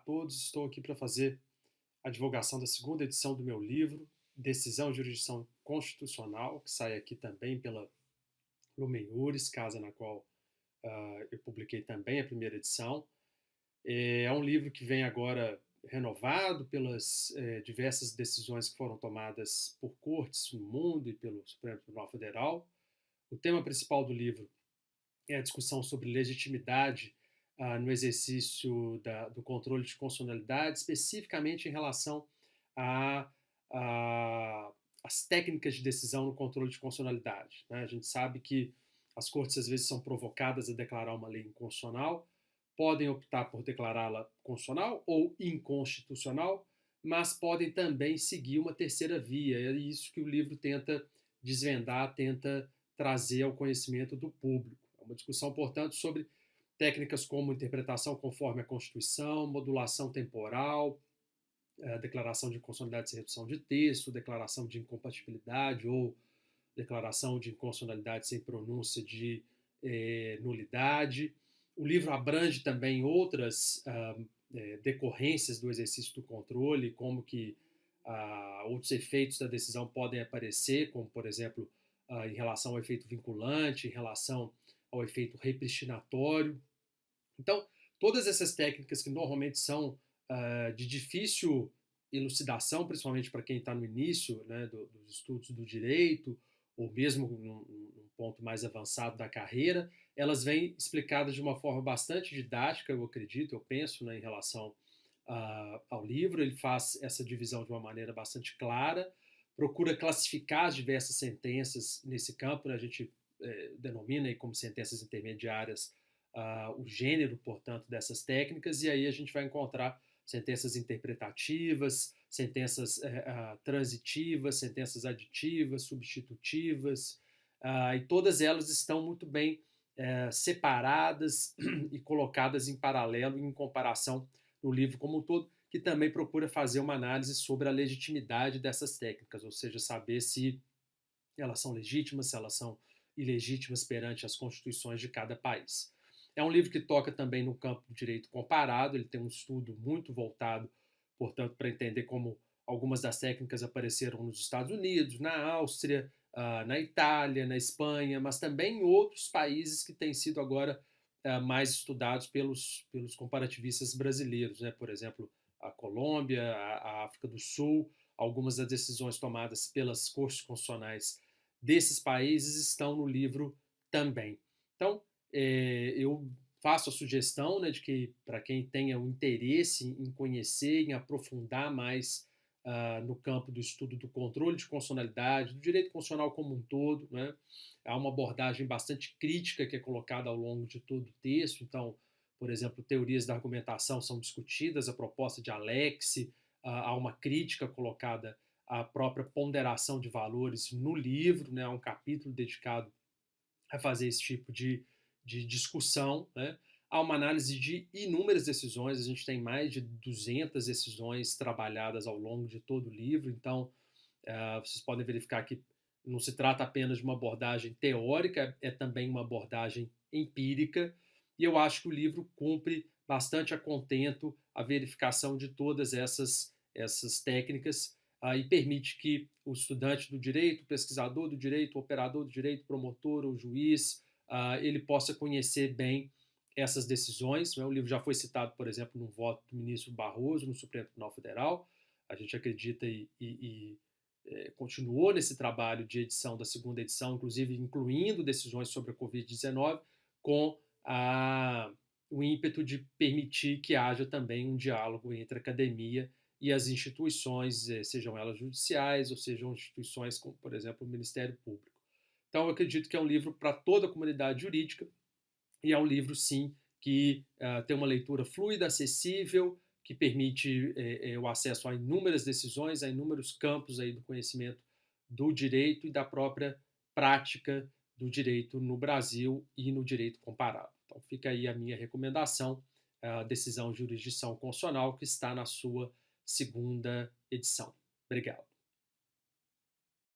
todos, estou aqui para fazer a divulgação da segunda edição do meu livro, Decisão e Jurisdição Constitucional, que sai aqui também pela Lumen Iuris, casa na qual eu publiquei também a primeira edição. É um livro que vem agora renovado pelas diversas decisões que foram tomadas por cortes no mundo e pelo Supremo Tribunal Federal. O tema principal do livro é a discussão sobre legitimidade no exercício do controle de constitucionalidade, especificamente em relação a, a, às técnicas de decisão no controle de constitucionalidade, né? A gente sabe que as cortes às vezes são provocadas a declarar uma lei inconstitucional, podem optar por declará-la constitucional ou inconstitucional, mas podem também seguir uma terceira via. É isso que o livro tenta desvendar, tenta trazer ao conhecimento do público. É uma discussão, portanto, sobre técnicas como interpretação conforme a Constituição, modulação temporal, declaração de inconstitucionalidade sem redução de texto, declaração de incompatibilidade ou declaração de inconstitucionalidade sem pronúncia de nulidade. O livro abrange também outras decorrências do exercício do controle, como que outros efeitos da decisão podem aparecer, como, por exemplo, em relação ao efeito vinculante, em relação ao efeito repristinatório. Então, todas essas técnicas que normalmente são de difícil elucidação, principalmente para quem está no início, né, dos estudos do direito, ou mesmo num ponto mais avançado da carreira, elas vêm explicadas de uma forma bastante didática, eu acredito, eu penso, né, em relação ao livro. Ele faz essa divisão de uma maneira bastante clara, procura classificar as diversas sentenças nesse campo, né? A gente denomina aí como sentenças intermediárias o gênero, portanto, dessas técnicas, e aí a gente vai encontrar sentenças interpretativas, sentenças transitivas, sentenças aditivas, substitutivas, e todas elas estão muito bem separadas e colocadas em paralelo, em comparação no livro como um todo, que também procura fazer uma análise sobre a legitimidade dessas técnicas, ou seja, saber se elas são legítimas, se elas são ilegítimas perante as constituições de cada país. É um livro que toca também no campo do direito comparado, ele tem um estudo muito voltado, portanto, para entender como algumas das técnicas apareceram nos Estados Unidos, na Áustria, na Itália, na Espanha, mas também em outros países que têm sido agora mais estudados pelos comparativistas brasileiros, né? Por exemplo, a Colômbia, a África do Sul. Algumas das decisões tomadas pelas cortes constitucionais desses países estão no livro também. Então, eu faço a sugestão, né, de que para quem tenha o interesse em conhecer, em aprofundar mais no campo do estudo do controle de constitucionalidade, do direito constitucional como um todo, né, há uma abordagem bastante crítica que é colocada ao longo de todo o texto. Então, por exemplo, teorias da argumentação são discutidas, a proposta de Alex, há uma crítica colocada à própria ponderação de valores no livro, né, há um capítulo dedicado a fazer esse tipo de discussão, né? Há uma análise de inúmeras decisões, a gente tem mais de 200 decisões trabalhadas ao longo de todo o livro, então vocês podem verificar que não se trata apenas de uma abordagem teórica, é também uma abordagem empírica, e eu acho que o livro cumpre bastante a contento a verificação de todas essas técnicas e permite que o estudante do direito, o pesquisador do direito, o operador do direito, o promotor ou juiz, ele possa conhecer bem essas decisões. O livro já foi citado, por exemplo, no voto do ministro Barroso no Supremo Tribunal Federal. A gente acredita e continuou nesse trabalho de edição da segunda edição, inclusive incluindo decisões sobre a Covid-19, com o ímpeto de permitir que haja também um diálogo entre a academia e as instituições, sejam elas judiciais ou sejam instituições como, por exemplo, o Ministério Público. Então, eu acredito que é um livro para toda a comunidade jurídica e é um livro, sim, que tem uma leitura fluida, acessível, que permite o acesso a inúmeras decisões, a inúmeros campos aí do conhecimento do direito e da própria prática do direito no Brasil e no direito comparado. Então, fica aí a minha recomendação, a decisão de jurisdição constitucional, que está na sua segunda edição. Obrigado.